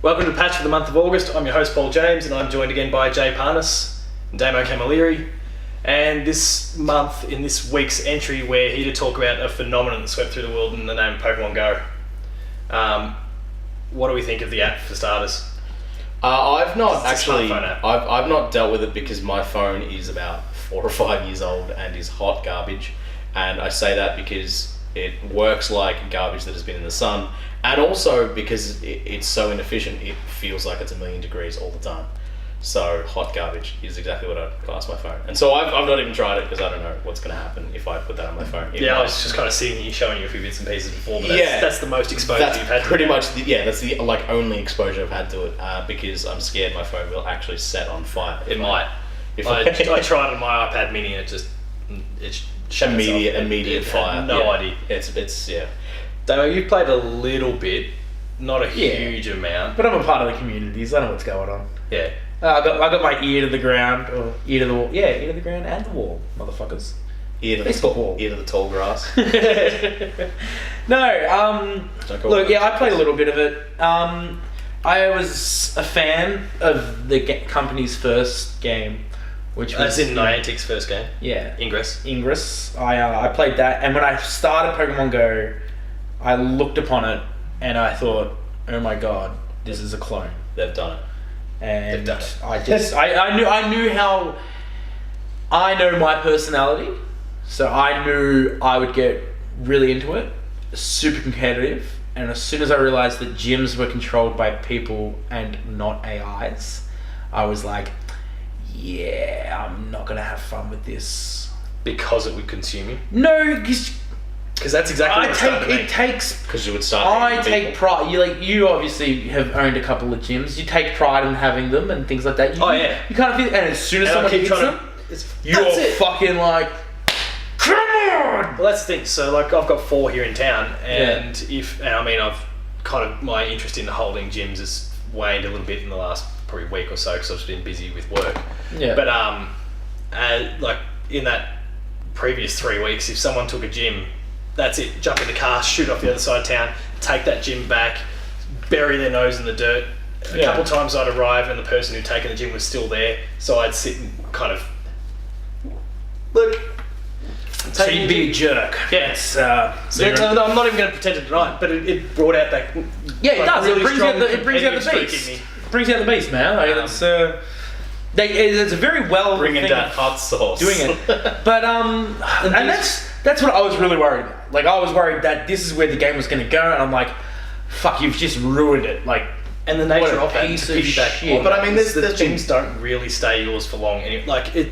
Welcome to the Patch for the month of August. I'm your host Paul James and I'm joined again by Jay Parnas and Damo Camilleri. And this month, in this week's entry, we're here to talk about a phenomenon that swept through the world in the name of Pokemon Go. What do we think of the app for starters? I've not actually. App. I've not dealt with it because my phone is about 4 or 5 years old and is hot garbage, and I say that because it works like garbage that has been in the sun, and also because it's so inefficient. It feels like it's 1,000,000 degrees all the time. So hot garbage is exactly what I'd class my phone. And so I've not even tried it because I don't know what's going to happen if I put that on my phone. I was just kind of seeing you, showing you a few bits and pieces before, but that's the most exposure that's you've had to it. Pretty much, that's the only exposure I've had to it because I'm scared my phone will actually set on fire. It might. I tried it on my iPad mini and it's immediate fire. No idea. It's Damo, you've played a little bit, not a huge amount. But I'm a part of the community, so I know what's going on. Yeah. I got my ear to the ground, or ear to the wall. Yeah, ear to the ground and the wall, motherfuckers. Ear to the tall grass. No, look, I played a little bit of it. I was a fan of the company's first game, which was... As in Niantic's first game? Yeah. Ingress. I played that, and when I started Pokemon Go, I looked upon it, and I thought, oh my god, this is a clone. They've done it. And I knew how... I know my personality, so I knew I would get really into it, super competitive, and as soon as I realized that gyms were controlled by people and not AIs, I was like, yeah, I'm not going to have fun with this. Because it would consume you? No, because that's exactly what it takes. Because you would start. I take pride. You obviously have owned a couple of gyms. You take pride in having them and things like that. You kind of feel. And as soon as someone hits them, you're fucking like, come on. Well, that's the thing. So like, I've got 4 here in town, and I've kind of my interest in holding gyms has waned a little bit in the last probably week or so because I've just been busy with work. Yeah. But like in that previous 3 weeks, if someone took a gym. That's it. Jump in the car, shoot off the other side of town, take that gym back, bury their nose in the dirt. A couple of times I'd arrive and the person who'd taken the gym was still there, so I'd sit and kind of look. So you'd be a jerk. Yeah. I'm not even going to pretend to deny it, but it brought out that. Yeah, it does. Really it brings out the beast. It brings out the beast, man. Like, it's a very well bringing thing that hot sauce. Doing it, but and that's what I was really worried about. Like, I was worried that this is where the game was going to go, and I'm like, fuck, you've just ruined it. Like, and the nature of that piece of shit. But I mean, the gyms don't really stay yours for long.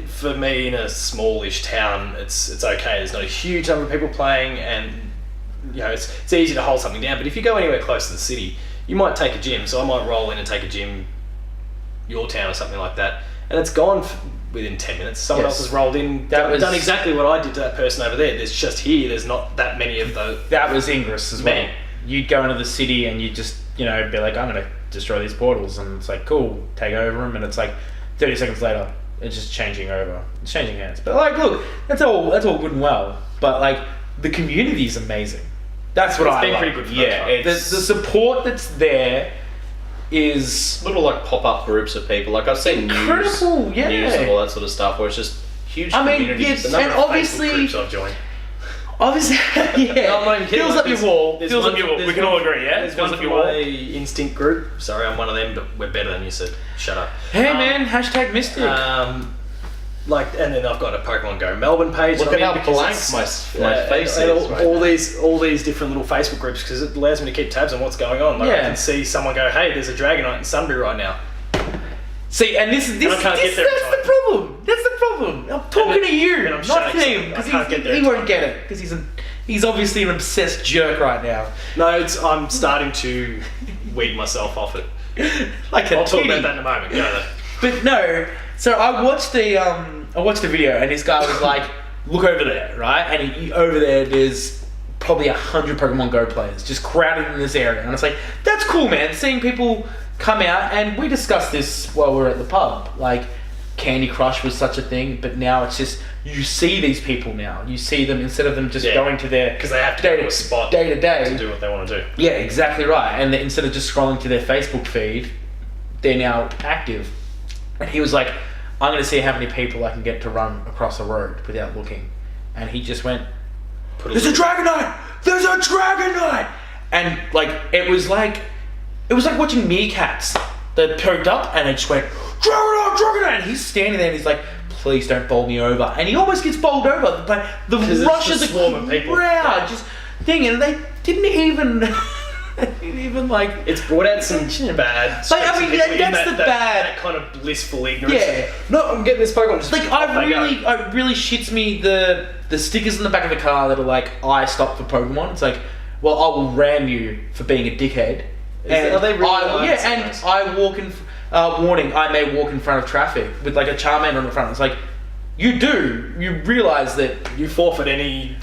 For me, in a smallish town, it's okay. There's not a huge number of people playing, and it's easy to hold something down. But if you go anywhere close to the city, you might take a gym. So I might roll in and take a gym, your town or something like that, and it's gone within 10 minutes. Someone else has rolled in, done exactly what I did to that person over there. There's just there's not that many of those. That was Ingress as well. You'd go into the city and you'd just, be like, I'm going to destroy these portals. And it's like, cool, take over them. And it's like 30 seconds later, it's just changing over. It's changing hands. But like, look, that's all good and well. But like, the community is amazing. That's what it's been pretty good for the support that's there is little like pop-up groups of people. Like I've seen news and all that sort of stuff where it's just huge communities. The number of Facebook groups I've joined. Obviously, No, I'm not even kidding. Fills up your wall. We can all agree, yeah? There's one from my Instinct group. Sorry, I'm one of them, but we're better than you, so shut up. Hey man, hashtag Mystic. And then I've got a Pokemon Go Melbourne page. Look at how blank my face is. All these different little Facebook groups because it allows me to keep tabs on what's going on. Like I can see someone go, "Hey, there's a Dragonite in Sunbury right now." See, and that's the problem. That's the problem. I'm talking to you, not him, because he won't get it because he's obviously an obsessed jerk right now. No, I'm starting to weed myself off it. I'll talk about that in a moment. Go there. But no. So I watched the video and this guy was like, look over there, right? And over there, there's probably 100 Pokemon Go players just crowded in this area. And it's like, that's cool, man. Seeing people come out, and we discussed this while we were at the pub. Like, Candy Crush was such a thing, but now it's just, you see these people now. You see them, instead of them just going to their... Because they have to go to a spot day to day to do what they want to do. Yeah, exactly right. And instead of just scrolling to their Facebook feed, they're now active. And he was like, I'm going to see how many people I can get to run across a road without looking. And he just went, there's a Dragonite! There's a Dragonite! And like, it was like watching meerkats that perked up and they just went, Dragonite, Dragonite! And he's standing there and he's like, please don't bowl me over. And he almost gets bowled over, but the rush of the crowd just thing, and they didn't even like. It's brought out some bad. Like, I mean, that's that kind of blissful ignorance. Yeah. No, I'm getting this Pokemon. Just like, it really shits me the stickers in the back of the car that are like, I stopped for Pokemon. It's like, well, I will ram you for being a dickhead. Are they really? I walk in. Warning, I may walk in front of traffic with like a Charmander on the front. It's like, you realise that you forfeit any...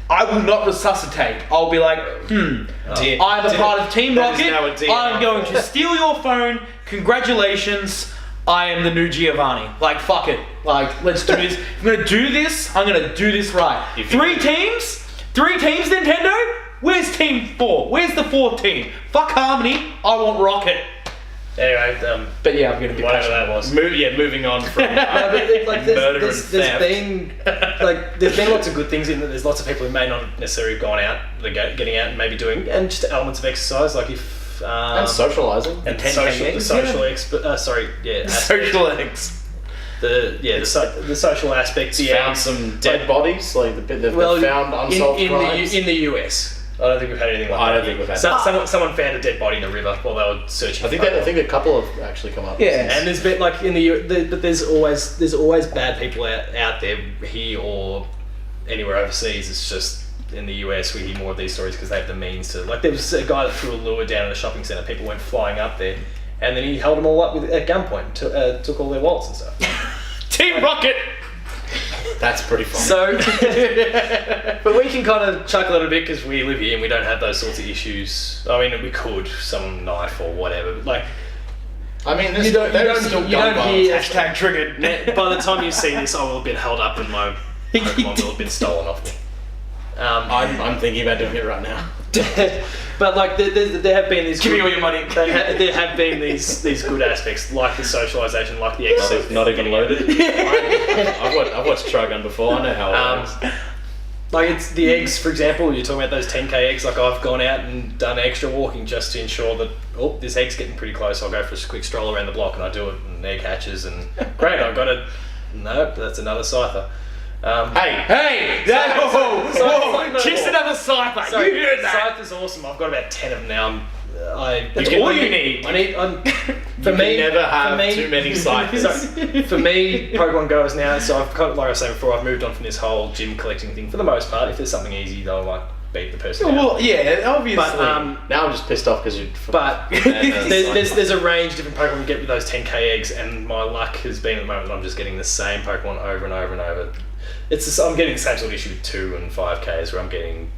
I will not resuscitate. I'll be like, I'm a part of Team Rocket. I'm going to steal your phone. Congratulations. I am the new Giovanni. Like, fuck it. Like, let's do this. I'm going to do this. I'm going to do this right. Three teams, Nintendo? Where's Team 4? Where's the fourth team? Fuck Harmony. I want Rocket. Anyway, but yeah, I'm gonna be whatever that was. Moving on from murder and theft. There's been lots of good things in that. There's lots of people who may not necessarily have gone out, they're getting out and maybe doing, and just elements of exercise, like if and socialising and the social aspect. Found some dead bodies, like they've found unsolved crimes in the US. I don't think we've had anything like that. I don't think we've had someone found a dead body in a river while they were searching. I think a couple have actually come up. Yeah, and there's been like in the but there's always bad people out there here or anywhere overseas. It's just in the US we hear more of these stories because they have the means to. Like there was a guy that threw a lure down at a shopping centre. People went flying up there, and then he held them all up at gunpoint, took all their wallets and stuff. Team Rocket. That's pretty funny. So, but we can kind of chuckle a little bit because we live here and we don't have those sorts of issues. I mean, we could some knife or whatever. But like, I mean, you don't hear hashtag triggered. By the time you see this, I will have been held up and my Pokemon will have been stolen off me. I'm thinking about doing it right now. But like, there have been these. Give me all your money. There have been these good aspects, like the socialisation, like the exercise. Not even loaded. I've watched Trigun before. I know how it works. Like it's the eggs, for example. You're talking about those 10k eggs. Like I've gone out and done extra walking just to ensure that this egg's getting pretty close. I'll go for a quick stroll around the block and I do it, and the egg hatches, and great. I got it. Nope, that's another Scyther. Hey! Just another Scyther. So, you heard that. Scyther's awesome. I've got about 10 of them now. That's all you need. For me, never have too many Scythers. For me, Pokemon Go is now. So I've got, like I was saying before, I've moved on from this whole gym collecting thing for the most part. If there's something easy, they'll like beat the person. Well, yeah, obviously. But now I'm just pissed off because you. But there's a range of different Pokemon you get with those 10k eggs, and my luck has been at the moment that I'm just getting the same Pokemon over and over and over. I'm getting the same sort of issue with 2 and 5Ks where I'm getting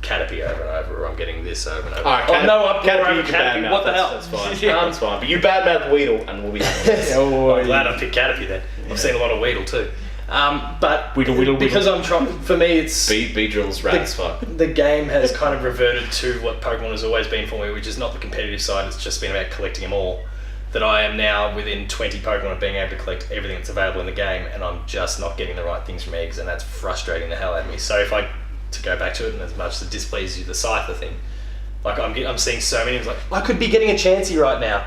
Caterpie over and over, or I'm getting this over and over. Alright, Caterpie, what the hell? That's fine. That's fine. But you badmouth Weedle and we'll be I'm glad I picked Caterpie then. I've seen a lot of Weedle too. But Weedle. Because I'm trying, for me it's... Beedrill's rad as fuck. The game has kind of reverted to what Pokemon has always been for me, which is not the competitive side, it's just been about collecting them all. That I am now within 20 Pokemon of being able to collect everything that's available in the game, and I'm just not getting the right things from eggs, and that's frustrating the hell out of me. So to go back to it, and as much as it displeases you, the Scyther thing, like I'm seeing so many, it's like, I could be getting a Chansey right now,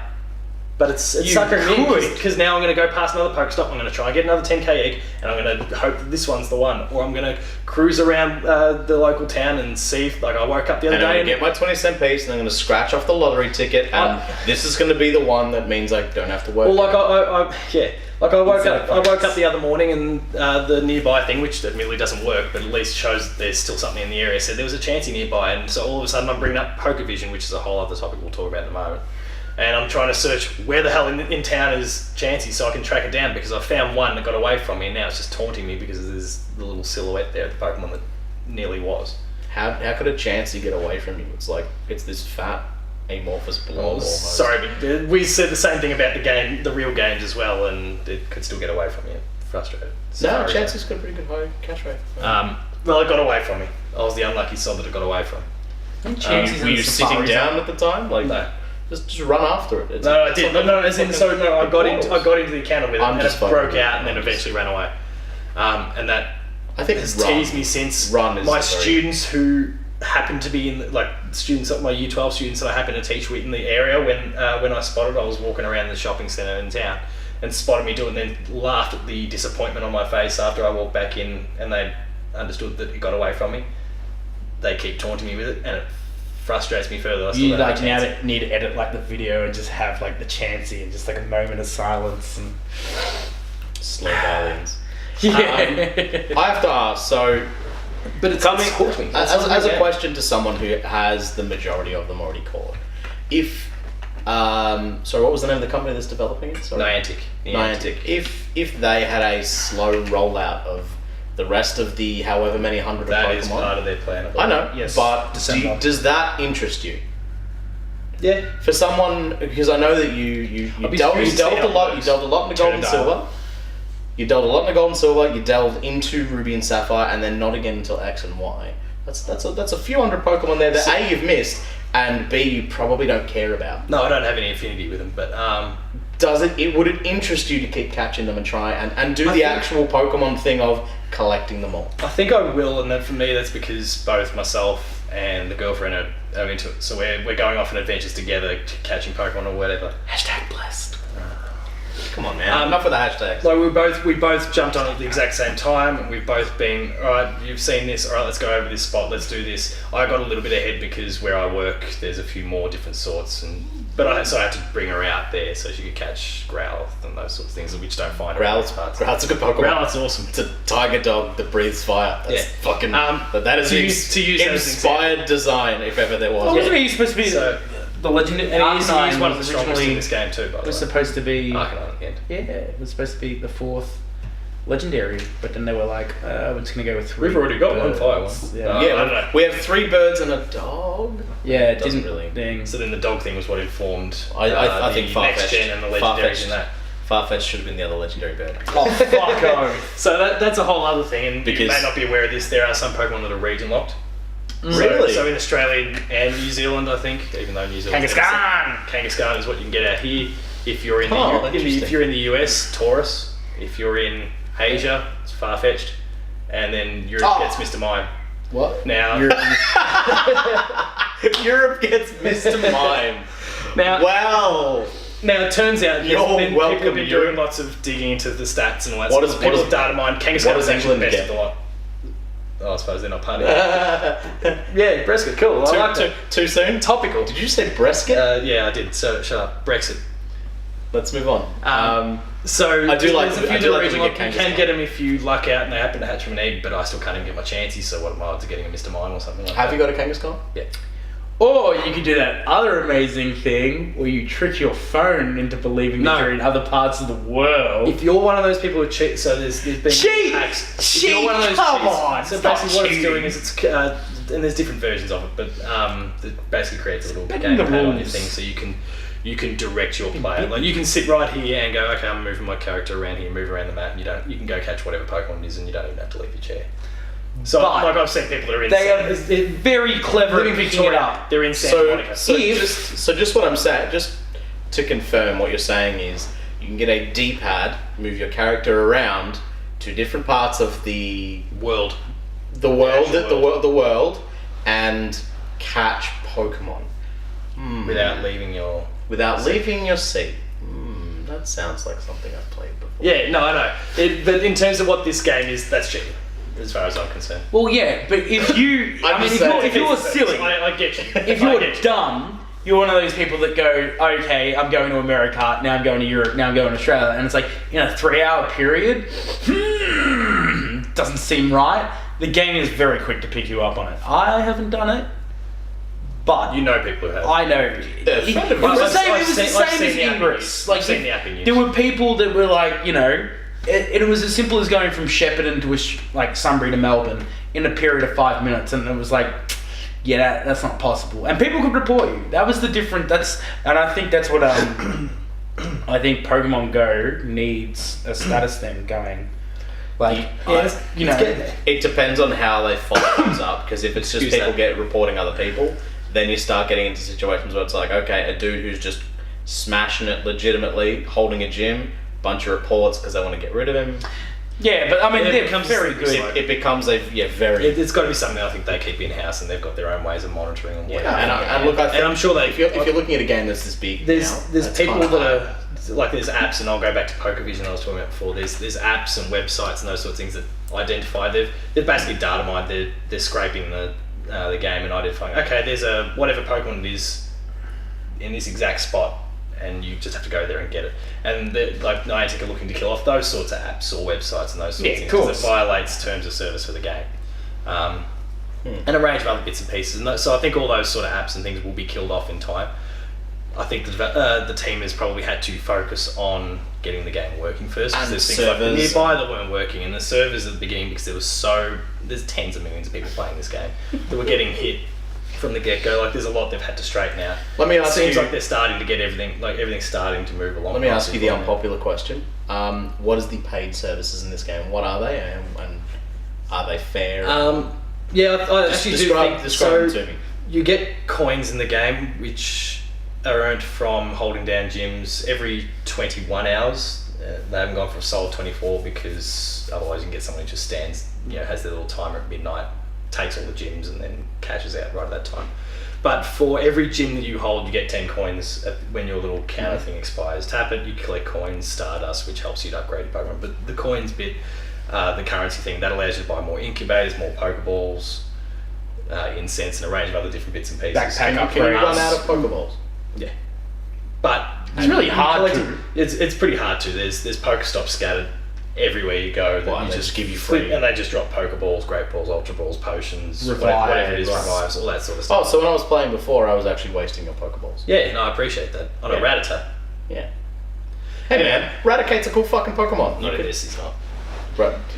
but it's suckering me, because now I'm going to go past another Pokestop, I'm going to try and get another 10k egg, and I'm going to hope that this one's the one, or I'm going to cruise around the local town and see if, like I woke up the other day and I'm going to get my 20-cent piece, and I'm going to scratch off the lottery ticket, and this is going to be the one that means I don't have to work. Well, like I woke up the other morning, and the nearby thing, which admittedly doesn't work, but at least shows there's still something in the area, said there was a Chansey nearby, and so all of a sudden I'm bringing up Pokevision, which is a whole other topic we'll talk about in a moment. And I'm trying to search where the hell in town is Chansey so I can track it down, because I found one that got away from me and now it's just taunting me because there's the little silhouette there of the Pokemon that nearly was. How could a Chansey get away from you? It's like, it's this fat. amorphous blob. Oh, Almost. sorry, but we said the same thing about the real games as well, and it could still get away from you. Frustrated. No, Chance's got a pretty good high catch rate. Well, it got away from me. I was the unlucky sod that it got away from. Were you sitting down at the time? Like, No. just run after it. No, I did. No, as in, so no, I got into the encounter with it, I'm and just it fucking broke with out, it. and then eventually ran away. And that I think has run. teased me since. Run is my very- students who happen to be in students, my Year 12 students that I happen to teach with in the area. When I spotted, I was walking around the shopping centre in town, and spotted me doing, and then laughed at the disappointment on my face after I walked back in, and they understood that it got away from me. They keep taunting me with it, and it frustrates me further. I still You don't have like a now chance. need to edit like the video and just have like the Chansey and just like a moment of silence and Slow violins. yeah. I have to ask, so But it's hooked me. as a question to someone who has the majority of them already caught, if sorry, what was the name of the company that's developing it? Sorry. Niantic. Niantic. If they had a slow rollout of the rest of the however many hundred That of is Pokemon, part of their plan. I know, Yes. but December. does that interest you? Yeah. For someone, because I know that you I'll be delved curious to see a how it lot. You works. delved a lot into Turn gold and it silver. You delved a lot into gold and silver. You delved into ruby and sapphire, and then not again until X and Y. That's a few hundred Pokemon there that A, you've missed, and B, you probably don't care about. No, I don't have any affinity with them, but Would it interest you to keep catching them and try and do I the think- actual Pokemon thing of collecting them all? I think I will, and then for me, that's because both myself and the girlfriend are into it. So we're going off on adventures together, catching Pokemon or whatever. Hashtag blessed. Come on, man. Enough with the hashtags. Like we both jumped on at the exact same time. We've both been, all right, you've seen this, all right, let's go over this spot, let's do this. I got a little bit ahead because where I work, there's a few more different sorts, but I had to bring her out there so she could catch Growlithe and those sorts of things, which don't find around these parts. Growlithe's a good Pokemon. Growlithe's awesome. It's a tiger dog that breathes fire. That's Yeah. fucking. That is to an use as an inspired design, if ever there was. Well, one. wasn't he supposed to be So- the legendary? And he's Arcanine one of the was strongest in originally this game too, by the was way. supposed to be Arcanine at the end. yeah, it was supposed to be the 4th legendary, but then they were like, we're just gonna go with 3. We've already got one birds. fire one. Yeah, Yeah, I don't know. we have 3 birds and a dog. yeah, it Doesn't didn't really- Ding. So then the dog thing was what informed I the think next Farfetch'd. gen and the legendaries in that. Farfetch'd should have been the other legendary bird. Oh fuck off. So that's a whole other thing, and you Because- may not be aware of this. There are some Pokemon that are region locked. Really? So in Australia and New Zealand, I think, even though New Zealand Kangaskhan is what you can get out here. If you're in the interesting. if you're in the US, Taurus. If you're in Asia, it's Farfetch'd, and then Europe gets Mr. Mime. What? Now, Europe gets Mr. Mime. now, Wow. Now it turns out You're people have welcome, been Europe. doing lots of digging into the stats and all that. What sort does- of people's what data mine. what Kangaskhan does is actually the England best get? of the lot. Oh, I suppose they're not part of it. Yeah, Brexit, cool. I like that. Too soon? Topical. Did you say Bresket? Yeah, I did. So shut up. Brexit. Let's move on. So I do like there's to- a few I do like region to lock. get You can Kangaskhan. get them if you luck out and they happen to hatch from an egg, but I still can't even get my chances. So what are my odds of getting a Mr. Mime or something like Have that? you got a Kangaskhan? Yeah. Or you could do that other amazing thing where you trick your phone into believing that No. you're in other parts of the world. If you're one of those people who cheat, so there's been Cheat! hacks. If Cheat! you're one of those Come cheats- on, So it's not basically, what it's cheating. doing is it's and there's different versions of it, but it basically creates a little Bending the gamepad on your rules. thing, so you can direct your player. Like you can sit right here and go, okay, I'm moving my character around here, move around the map, and you can go catch whatever Pokemon it is, and you don't even have to leave your chair. So But like I've seen people that are in they are very clever at living picking Victoria, it up. they're in Santa Monica. So just what I'm saying, just to confirm what you're saying is, you can get a D-pad, move your character around to different parts of the world. the world, and catch Pokemon Without leaving your... without leaving your seat. That sounds like something I've played before. Yeah, no, I know. But in terms of what this game is, that's cheating, as far as I'm concerned. Well, yeah, but if you, I'm I mean, just if you're saying- silly, I get you. if I you're get you. dumb, you're one of those people that go, okay, I'm going to America, now I'm going to Europe, now I'm going to Australia, and it's like, in a 3-hour period, doesn't seem right. The game is very quick to pick you up on it. I haven't done it, but You know people who have. I know. It friend of was the mine- same, I've it was the seen- I've same seen as the app in Ingress. use. Like, I've seen the app in use. there were people that were like, you know, it was as simple as going from Shepparton to like Sunbury to Melbourne in a period of 5 minutes, and it was like, yeah, that's not possible. And people could report you. That was the different. And I think that's what I think Pokemon Go needs a status thing going. Like, you know, it depends on how they follow things up. Because if it's just people reporting other people, then you start getting into situations where it's like, okay, a dude who's just smashing it legitimately, holding a gym, bunch of reports because they want to get rid of him. Yeah, but I mean, they're very good. It becomes very. It's got to be something I think they keep in house, and they've got their own ways of monitoring and whatever. And look, I think, and I'm sure if you're looking at a game that's this big, there's people that hard. are like, there's apps, and I'll go back to PokerVision I was talking about before. There's apps and websites and those sorts of things that identify. They've basically data mined. They're scraping the game and identifying. Okay, there's a whatever Pokemon it is in this exact spot, and you just have to go there and get it. And like Niantic are looking to kill off those sorts of apps or websites and those sorts of things because it violates terms of service for the game. And a range of other bits and pieces. And so I think all those sort of apps and things will be killed off in time. I think the team has probably had to focus on getting the game working first, because there's things like nearby that weren't working, and the servers at the beginning, because there's tens of millions of people playing this game that were getting hit from the get-go. Like, there's a lot they've had to straighten out. Let me ask Seems you, like they're starting to get everything, like everything's starting to move along. Let me ask you the unpopular question. What is the paid services in this game? What are they, and are they fair? Yeah, I actually describe them to me. You get coins in the game, which are earned from holding down gyms every 21 hours. They haven't gone for a solid 24 because otherwise you can get someone who just stands, has their little timer at midnight, takes all the gyms and then cashes out right at that time. But for every gym that you hold, you get 10 coins when your little counter thing expires. Tap it, you collect coins, Stardust, which helps you to upgrade your Pokemon. But the coins bit, the currency thing, that allows you to buy more incubators, more Pokeballs, incense, and a range of other different bits and pieces. Backpack Can you run out of Pokeballs? Yeah. But it's really hard to. It's pretty hard to. There's Pokestops scattered everywhere you go that you just give you free, and they just drop Pokeballs, Great Balls, Ultra Balls, potions, Revive, whatever it is, revives, all that sort of stuff. Oh, so when I was playing before, I was actually wasting your Pokeballs. Yeah, no, I appreciate that. On a Rattata. Yeah. Hey man, Raticate's a cool fucking Pokemon. Not in this, he's not.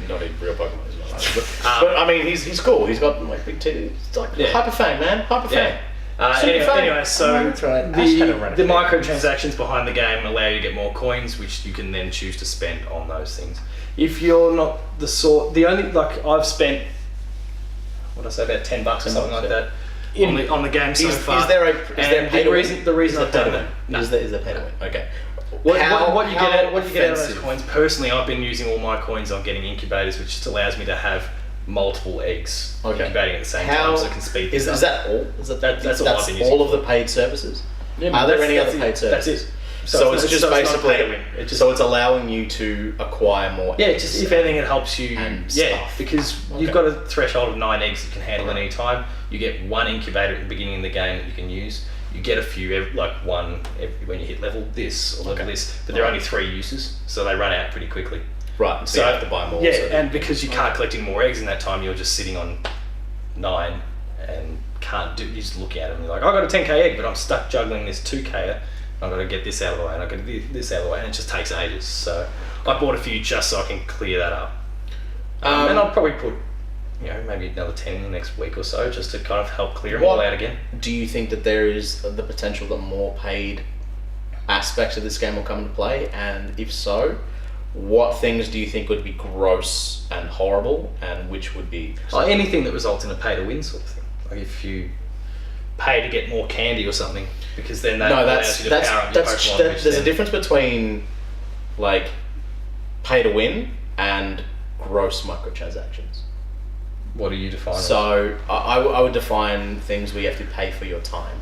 Not in real Pokemon. But I mean, he's cool. He's got like big titties. It's like Hyper Fang, man. Hyper Fang. Anyway, so that's right. the microtransactions behind the game allow you to get more coins, which you can then choose to spend on those things. If you're not I've spent, what I say, about $10 or something like that on the game so far. Is there pay to win? The reason I've done that. No. Is there pay to win? Okay. What you get out of those coins? Personally, I've been using all my coins on getting incubators, which just allows me to have multiple eggs incubating at the same time, so I can speed things up. Is that all? That's all I've been using. All of the paid services? Yeah, are there any other paid services? That's it. So it's just basically pay to win. So it's allowing you to acquire more eggs. Yeah, just if anything, it helps you. Stuff. Because you've got a threshold of 9 eggs you can handle at any time. You get one incubator at the beginning of the game that you can use. You get a few, when you hit level this or level this, but there are only 3 uses, so they run out pretty quickly. Right, so you have to buy more. Yeah, and because you can't collect any more eggs in that time, you're just sitting on 9 and you just look at it and you're like, I got a 10k egg, but I'm stuck juggling this 2k. I've got to get this out of the way, and I've got to get this out of the way, and it just takes ages. So I bought a few just so I can clear that up. And I'll probably put, maybe another 10 in the next week or so, just to kind of help clear them all out again. Do you think that there is the potential that more paid aspects of this game will come into play? And if so, what things do you think would be gross and horrible, and which would be... anything that results in a pay-to-win sort of thing. Like if you pay to get more candy or something, because then that allows you to power up your Pokemon. There's a difference between, like, pay-to-win and gross microtransactions. What do you define? So I would define things where you have to pay for your time.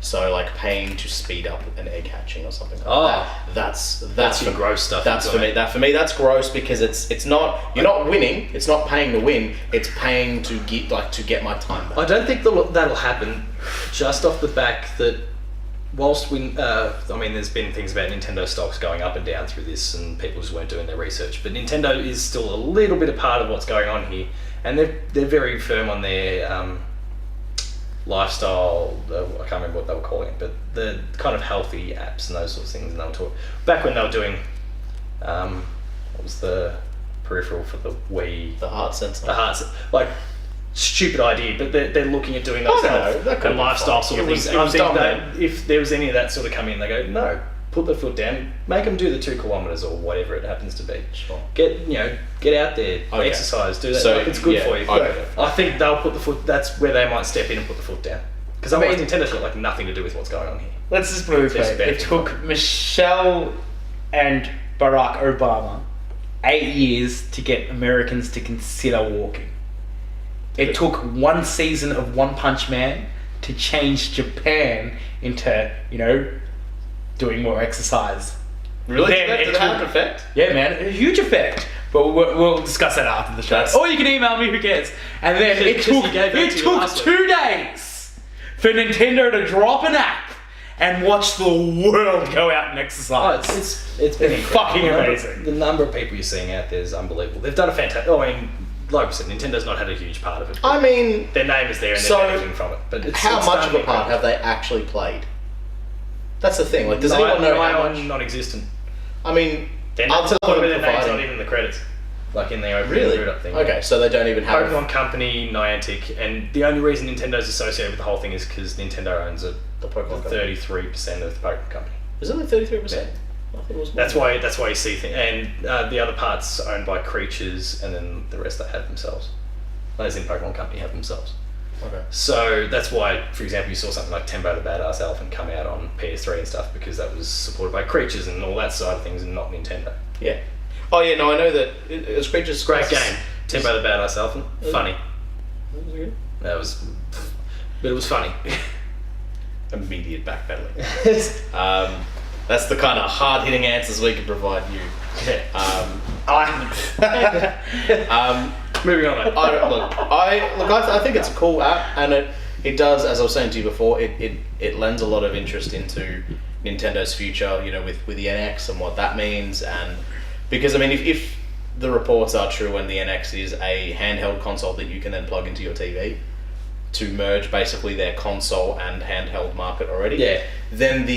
So like paying to speed up an egg hatching or something like that. That's the gross stuff. That's for me. For me, that's gross because it's not, you're not winning. It's not paying to win. It's paying to get my time back. I don't think that'll happen. Just off the back that whilst there's been things about Nintendo stocks going up and down through this, and people just weren't doing their research. But Nintendo is still a little bit a part of what's going on here, and they're very firm on their lifestyle. I can't remember what they were calling it, but the kind of healthy apps and those sorts of things. And they were talking back when they were doing what was the peripheral for the Wii? The heart sensor. The heart sensor. Like stupid idea, but they're looking at doing those I don't health know, that could and be lifestyle fun. sort of It was- things. it was I think dumb that if there was any of that sort of come in, they go, no, put the foot down, make them do the 2 kilometers or whatever it happens to be. Sure. Get out there, Okay. exercise, do that. So, Like, it's good yeah, for you. okay. I think they'll put the foot. That's where they might step in and put the foot down. Because otherwise, Nintendo's got like nothing to do with what's going on here. Let's just put it this There's way. a benefit It took Michelle and Barack Obama 8 years to get Americans to consider walking. It took one season of One Punch Man to change Japan into, doing more exercise. Really? Then Did it that have an took- effect? Yeah, man, a huge effect. But we'll discuss that after the show. That's- Or you can email me, who cares? And then it Because took you gave that to you last week. 2 days for Nintendo to drop an app and watch the world go out and Oh, exercise. it's been It's incredible. fucking The number- amazing. The number of people you're seeing out there is unbelievable. They've done a fantastic. I mean, like we said, Nintendo's not had a huge part of it. I mean, Their name is there and So, they're benefiting from it. But it's how it's much done of a part incredible. have they actually played? That's the thing. Like, does anyone know how much? Non-existent. I mean, They're up not to the point of their name's not providing. even in the credits. Like in the opening Really? boot up thing. Okay, so they don't even have. Pokemon Company, Niantic, and the only reason Nintendo's associated with the whole thing is because Nintendo owns The Pokemon Company. 33% of the Pokemon Company. Is it like 33%? I thought it was more. That's why you see things, and the other parts owned by Creatures, and then the rest they have themselves. As in Pokemon Company have themselves. Okay. So that's why, for example, you saw something like Tembo the Badass Elephant come out on PS3 and stuff because that was supported by Creatures and all that side of things, and not Nintendo. Yeah. Oh yeah, no, I know that it was Creatures. Great game, Tembo the Badass Elephant. Funny. Was it good? That was, but it was funny. Immediate backpedaling. That's the kind of hard-hitting answers we can provide you. Moving on. Mate. I think it's a cool app, and it does, as I was saying to you before, it lends a lot of interest into Nintendo's future, with the NX and what that means, and because I mean, if the reports are true and the NX is a handheld console that you can then plug into your TV to merge basically their console and handheld market already, Yeah. then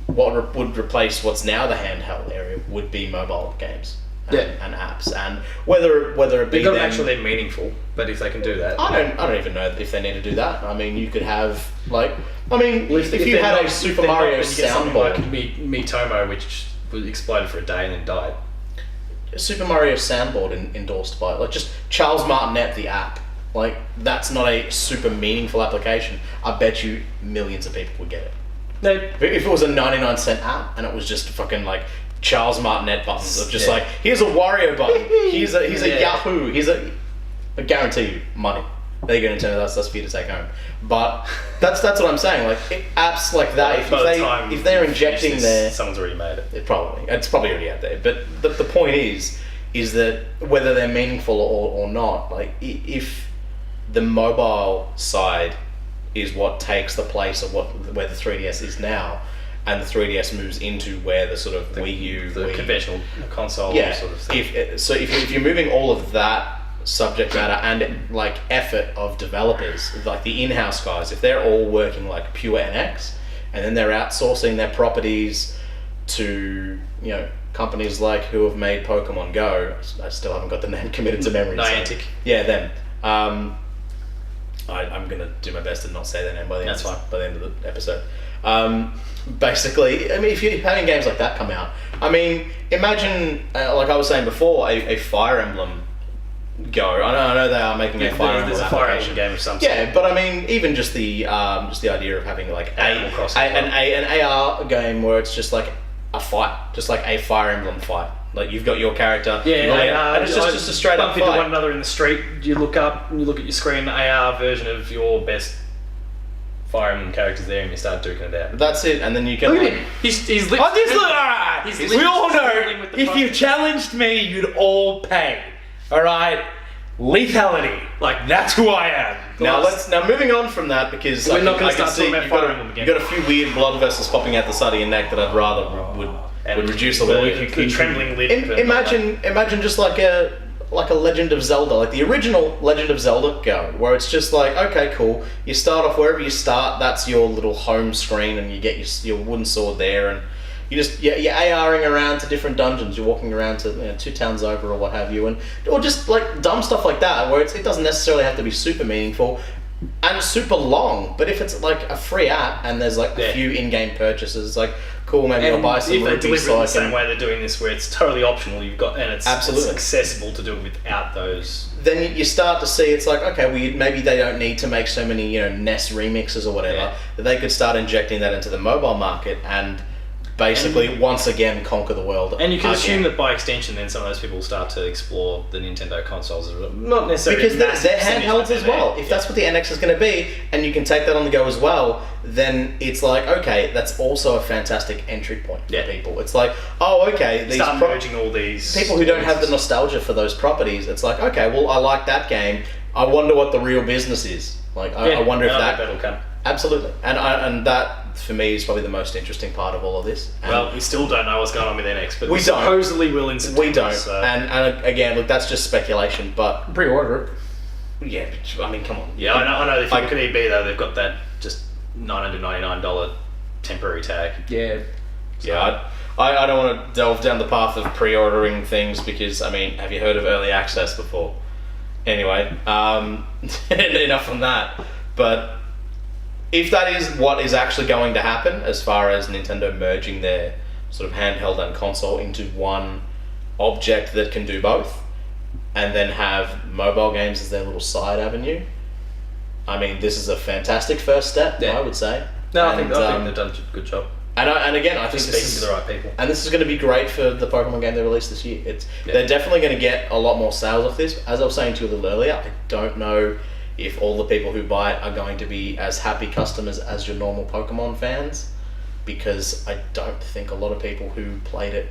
what would replace what's now the handheld area would be mobile games and apps, and whether it be They've got to them, make sure they're meaningful, but if they can do that, I don't even know if they need to do that. I mean, you could have if you they're had not- a Super they're not, Mario then you get something like soundboard, Miitomo, which was exploded for a day and then died. Super Mario soundboard endorsed by just Charles Martinet the app. Like, that's not a super meaningful application. I bet you millions of people would get it. No, If it was a 99-cent app and it was just fucking like Charles Martinet buttons of just Yeah. like, here's a Wario button, here's a Yeah. Yahoo, I guarantee you money. There you go, Nintendo. That's for you to take home. But that's what I'm saying. Like apps like that, if they're injecting someone's already made it. it's probably already out there. But the point is that whether they're meaningful or not, like if the mobile side is what takes the place of where the 3DS is now, and the 3DS moves into where the sort of Wii U, The conventional console sort of thing. If you're moving all of that subject matter and like effort of developers, like the in-house guys, if they're all working like pure NX, and then they're outsourcing their properties to companies like who have made Pokemon Go. I still haven't got the name committed to memory. Niantic. Yeah, them. I'm gonna do my best to not say their name by the end of the episode. Basically, I mean, if you're having games like that come out, I mean, imagine like I was saying before, a Fire Emblem Go. I know they are making a Fire Emblem There's a Fire application. Emblem game of some sort. Yeah, but I mean, even just the idea of having like Animal Crossing an AR game where it's just like a fight, just like a Fire Emblem fight. Like you've got your character, and it's just a straight up bump into fight. one another in the street. You look up and you look at your screen, AR version of your best Fire Emblem characters there, and you start duking it out. That's it, and then you can. Look at him. He's lips. Oh, this look alright. His We lips all swirling know with the if fun. you challenged me, you'd all pay. All right, lethality. Like that's who I am. Now moving on from that, because We're I not can, gonna I can start see talking about you've Fire got, Emblem again. you've got a few weird blood vessels popping out the side of your neck that I'd rather would reduce a little. The trembling lip. and Imagine just like a Legend of Zelda, like the original Legend of Zelda Go, where it's just like, okay, cool. You start off wherever you start. That's your little home screen, and you get your wooden sword there, and you're ARing around to different dungeons. You're walking around to 2 towns over or what have you, or just like dumb stuff like that, where it doesn't necessarily have to be super meaningful and super long. But if it's like a free app and there's like a few in-game purchases, like cool, maybe I'll buy some if they rupees deliver it so in I the same can. way they're doing this, where it's totally optional, it's accessible to do it without those. Then you start to see it's like, okay, well, maybe they don't need to make so many NES remixes or whatever. That they could start injecting that into the mobile market and basically once again conquer the world. And you can assume that by extension, then some of those people will start to explore the Nintendo consoles, not necessarily because they're handhelds as well. If that's what the NX is going to be, and you can take that on the go as well, then it's like, okay, that's also a fantastic entry point for people. It's like, oh, okay, these start merging all these people who don't have the nostalgia for those properties. It's like, okay, well, I like that game. I wonder what the real business is. Like, I wonder if that'll come. Absolutely, and that for me is probably the most interesting part of all of this. And well, we still don't know what's going on with NX, but we don't. Supposedly will in September. We don't, so. and again, look, that's just speculation. But Pre-order it. yeah, I mean, come on. Yeah, I know. If you look at EB though, they've got that just $999 temporary tag. Yeah. Yeah, I don't want to delve down the path of pre-ordering things because, I mean, have you heard of early access before? Anyway, enough on that. But if that is what is actually going to happen, as far as Nintendo merging their sort of handheld and console into one object that can do both, and then have mobile games as their little side avenue, I mean, this is a fantastic first step, I would say. No, I think they've done a good job. And again, I think speaking to the right people. And this is going to be great for the Pokemon game they released this year. They're definitely going to get a lot more sales off this. As I was saying to you a little earlier, I don't know if all the people who buy it are going to be as happy customers as your normal Pokemon fans, because I don't think a lot of people who played it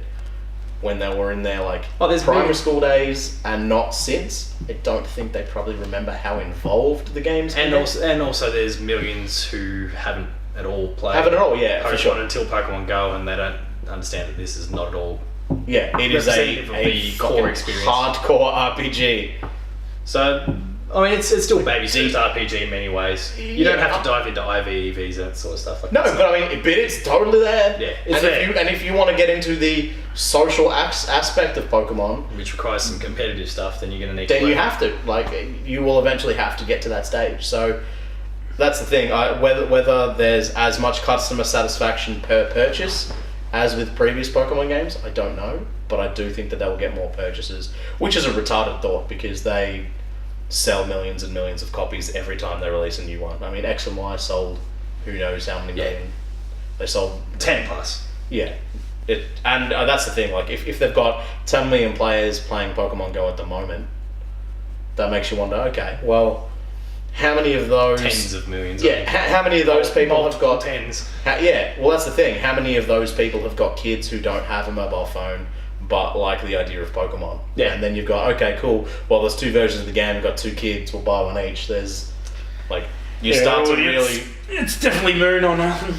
when they were in their primary school days and not since, I don't think they probably remember how involved the games and also there's millions who haven't at all played Pokemon for sure. until Pokemon Go, and they don't understand that this is not at all it is a core experience, hardcore RPG. So I mean, it's still baby steps RPG in many ways. You don't have to dive into IV, EVs, that sort of stuff like that. No, but I mean, but it's totally there. Yeah, it's there. If you want to get into the social aspect of Pokemon, which requires some competitive stuff, then you're going to need. Then you have to. You will eventually have to get to that stage. So that's the thing. Whether there's as much customer satisfaction per purchase as with previous Pokemon games, I don't know. But I do think that they will get more purchases, which is a retarded thought because they sell millions and millions of copies every time they release a new one. I mean, X and Y sold who knows how many million. They sold 10 plus. Yeah. And that's the thing, if they've got 10 million players playing Pokemon Go at the moment, that makes you wonder, okay, well, how many of those... Tens of millions. Yeah, how many of those people have got... Tens. Well, that's the thing. How many of those people have got kids who don't have a mobile phone but like the idea of Pokemon? Yeah. And then you've got, okay, cool, well, there's 2 versions of the game, we've got 2 kids, we'll buy one each. There's, you start to really... It's definitely Moon or nothing.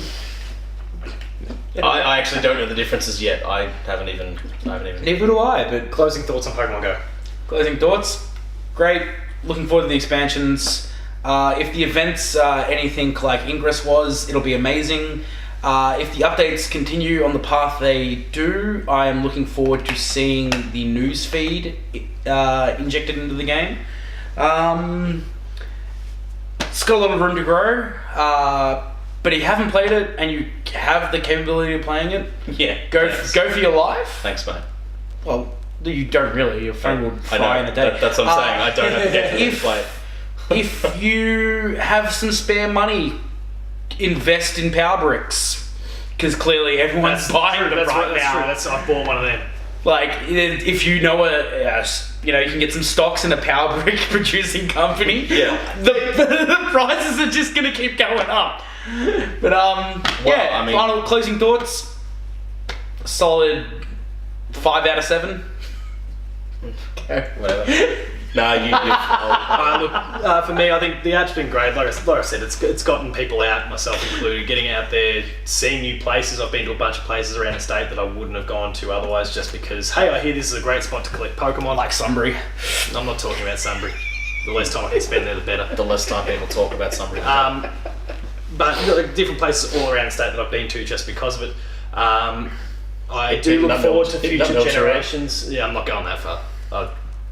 I actually don't know the differences yet. I haven't even... Neither do I, but... Closing thoughts on Pokemon Go. Closing thoughts? Great. Looking forward to the expansions. If the events are anything like Ingress was, it'll be amazing. If the updates continue on the path they do, I am looking forward to seeing the news feed injected into the game. It's got a lot of room to grow, but if you haven't played it and you have the capability of playing it, go for your life. Thanks, mate. Well, you don't really. Your phone will fry in a day. That's what I'm saying. I don't have the capability to play it. If you have some spare money, invest in Power Bricks, because clearly everyone's buying them right now. That's true. I bought one of them. If you know you can get some stocks in a Power Brick producing company. Yeah. The prices are just going to keep going up. But final closing thoughts. Solid 5 out of 7. Okay, whatever. No, look, for me, I think the app's been great. Like I said, it's gotten people out, myself included, getting out there, seeing new places. I've been to a bunch of places around the state that I wouldn't have gone to otherwise, just because, hey, I hear this is a great spot to collect Pokemon. Like Sunbury. I'm not talking about Sunbury. The less time I can spend there, the better. The less time people talk about Sunbury. But different places all around the state that I've been to just because of it. I Hit do look nut forward milk- to hit future nut milk cereal. generations. Yeah, I'm not going that far.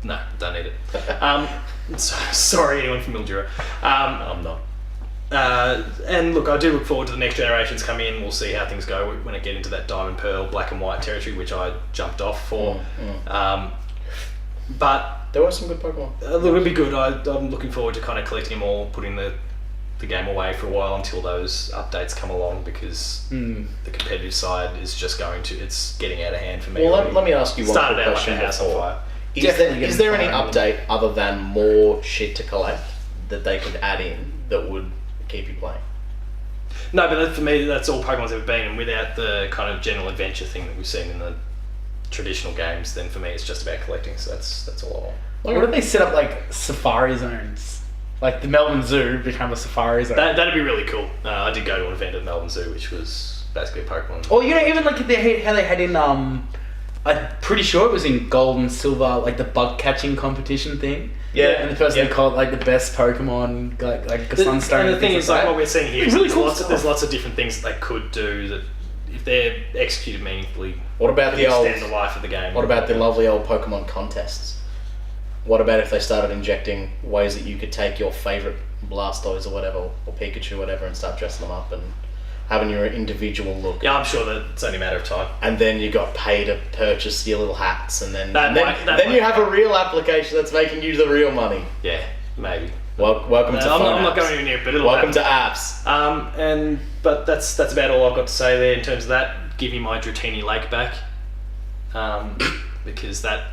No, don't need it. Sorry, anyone from Mildura. I'm not. And look, I do look forward to the next generations coming in. We'll see how things go when I get into that diamond, pearl, black and white territory, which I jumped off for. But There were some good Pokemon. it'll be good. I'm looking forward to kind of collecting them all, putting the game away for a while until those updates come along, because the competitive side is just it's getting out of hand for me. Well, already. let me ask you one Started quick out like question a house on before. fire. Is there any update other than more shit to collect that they could add in that would keep you playing? No, but for me, that's all Pokemon's ever been, and without the kind of general adventure thing that we've seen in the traditional games, then for me it's just about collecting. So that's all I want. What if they set up like safari zones? Like the Melbourne Zoo become a safari zone. That'd be really cool. I did go to an event at Melbourne Zoo, which was basically a Pokemon. Or even like how they had in I'm pretty sure it was in Gold and Silver, like the bug catching competition thing. Yeah, And the person yeah. called like the best Pokemon, like Sunstone. And the thing is, like what we're seeing here, is Really there's, cool there's lots of different things that they could do that, if they're executed meaningfully, What about could the old? extend the life of the game. What about the lovely old Pokemon contests? What about if they started injecting ways that you could take your favourite Blastoise or whatever, or Pikachu, whatever, and start dressing them up and having your individual look? Yeah, I'm sure that it's only a matter of time. And then you got paid to purchase your little hats, and then That might- you have a real application that's making you the real money. Yeah, maybe. Welcome to phone I'm not apps. going anywhere near it, but it'll Welcome happen. to apps. But that's about all I've got to say there in terms of that. Give me my Dratini Lake back, because that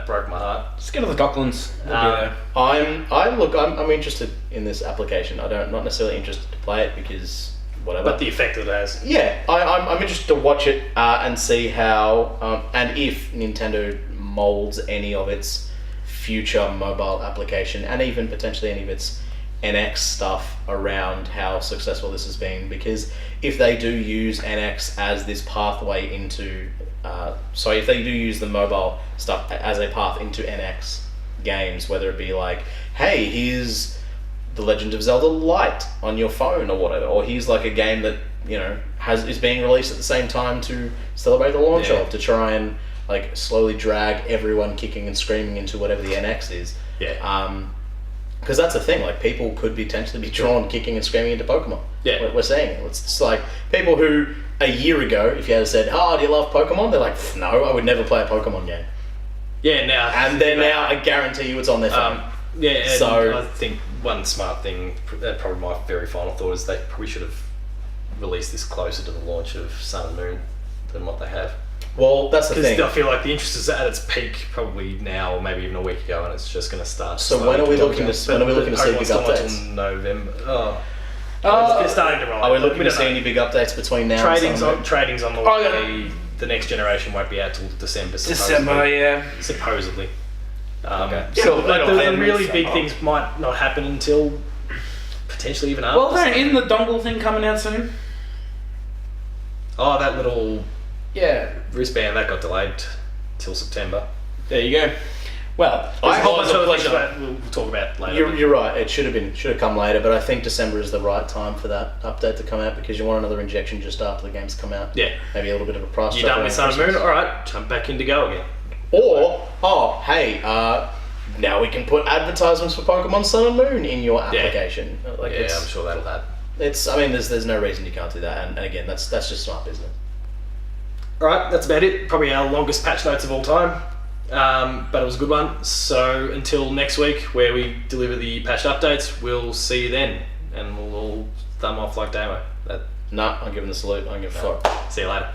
broke my heart. Just go to the Docklands. We'll be there. I'm interested in this application. Not necessarily interested to play it because whatever. But the effect that it has. Yeah, I'm interested to watch it and see how and if Nintendo molds any of its future mobile application and even potentially any of its NX stuff around how successful this has been. Because if they do use NX as this pathway into if they do use the mobile stuff as a path into NX games, whether it be like, hey, here's The Legend of Zelda Lite on your phone or whatever, or here's like a game that is being released at the same time to celebrate the launch of, to try and like slowly drag everyone kicking and screaming into whatever the NX is. Yeah. Because that's the thing, like people could potentially be drawn kicking and screaming into Pokemon. Yeah. We're seeing it. It's just like people who a year ago, if you had said, "Oh, do you love Pokemon?" They're like, "No, I would never play a Pokemon game." Yeah. Now. And then now, I guarantee you, it's on their phone. Yeah. And So- I think one smart thing, probably my very final thought, is they probably should have released this closer to the launch of Sun and Moon than what they have. Well, that's the Because thing. I feel like the interest is at its peak probably now, or maybe even a week ago, and it's just going to start. So slowly when are we to looking go. to- when are we looking to see Pokemon's big still not till updates? November. Oh. Oh, It's starting to roll. Are we looking We to don't see know. any big updates between now Trading's and on, trading's on the Oh, way. yeah. The next generation won't be out till December. December, yeah. Supposedly. Okay. So Yeah, like, but the then really it's- big things might not happen until potentially even after. Well, isn't the dongle thing coming out soon? Oh, that little Yeah. wristband that got delayed till September. There you go. Well, There's a whole I- bunch of other things pleasure. that we'll talk about later. You're right. It should have come later, but I think December is the right time for that update to come out because you want another injection just after the games come out. Yeah. Maybe a little bit of a price. You drop done with around Sun and Moon? Christmas. Alright, jump back in to go again. Or now we can put advertisements for Pokemon Sun and Moon in your application. Like Yeah, I'm sure that'll happen. there's no reason you can't do that, and again, that's just smart business. Alright, that's about it. Probably our longest patch notes of all time. But it was a good one. So until next week, where we deliver the patched updates, we'll see you then. And we'll all thumb off like Damo. Nah, I'm giving the salute. I'm giving a fuck. See you later.